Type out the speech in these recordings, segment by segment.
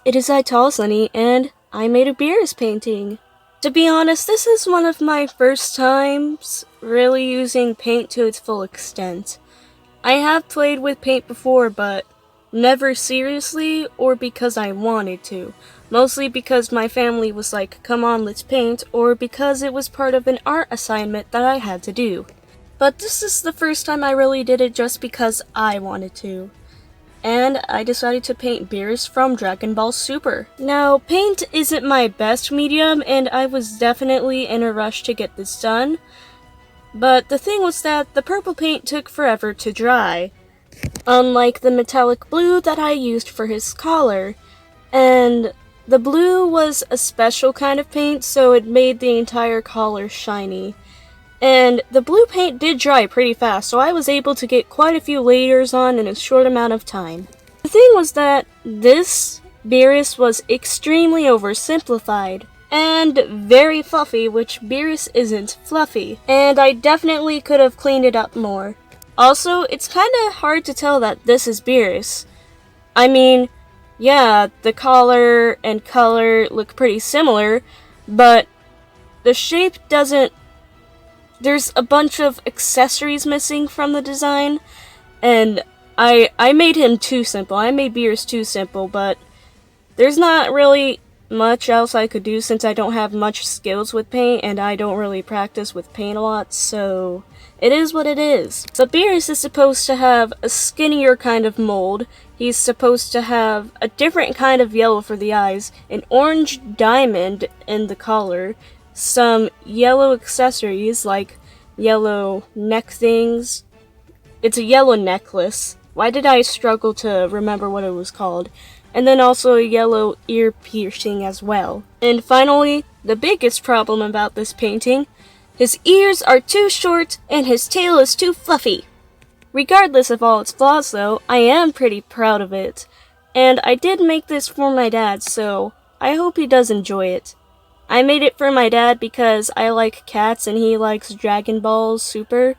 it is I, Tall Sunny, and I made a Beerus painting. To be honest, this is one of my first times really using paint to its full extent. I have played with paint before, but never seriously or because I wanted to. Mostly because my family was like, come on, let's paint, or because it was part of an art assignment that I had to do. But this is the first time I really did it just because I wanted to. And I decided to paint Beerus from Dragon Ball Super. Now, paint isn't my best medium, and I was definitely in a rush to get this done. But the thing was that the purple paint took forever to dry, unlike the metallic blue that I used for his collar. And the blue was a special kind of paint, so it made the entire collar shiny. And the blue paint did dry pretty fast, so I was able to get quite a few layers on in a short amount of time. The thing was that this Beerus was extremely oversimplified and very fluffy, which Beerus isn't fluffy, and I definitely could have cleaned it up more. Also, it's kinda hard to tell that this is Beerus. I mean, yeah, the collar and color look pretty similar, but the shape doesn't. There's a bunch of accessories missing from the design, and I made him too simple. I made Beerus too simple, but there's not really much else I could do since I don't have much skills with paint, and I don't really practice with paint a lot, so it is what it is. But Beerus is supposed to have a skinnier kind of mold. He's supposed to have a different kind of yellow for the eyes, an orange diamond in the collar, some yellow accessories like yellow neck things. It's a yellow necklace. Why did I struggle to remember what it was called? And then also a yellow ear piercing as well. And finally, the biggest problem about this painting, his ears are too short and his tail is too fluffy. Regardless of all its flaws though, I am pretty proud of it. And I did make this for my dad, so I hope he does enjoy it. I made it for my dad because I like cats and he likes Dragon Ball Super,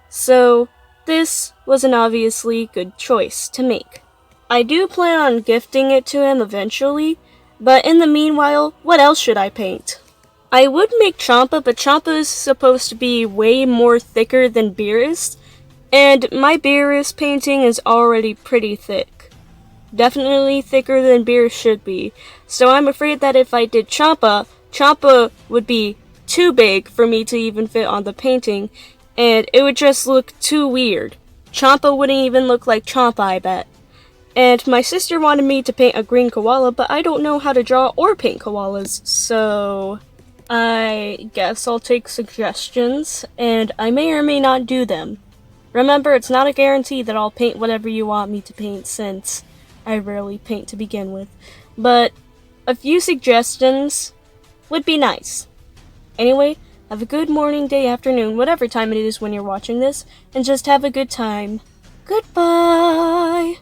so this was an obviously good choice to make. I do plan on gifting it to him eventually, but in the meanwhile, what else should I paint? I would make Champa, but Champa is supposed to be way more thicker than Beerus, and my Beerus painting is already pretty thick. Definitely thicker than Beerus should be, so I'm afraid that if I did Champa would be too big for me to even fit on the painting, and it would just look too weird. Champa wouldn't even look like Champa, I bet. And my sister wanted me to paint a green koala, but I don't know how to draw or paint koalas, so I guess I'll take suggestions, and I may or may not do them. Remember, it's not a guarantee that I'll paint whatever you want me to paint, since I rarely paint to begin with, but a few suggestions would be nice. Anyway, have a good morning, day, afternoon, whatever time it is when you're watching this, and just have a good time. Goodbye!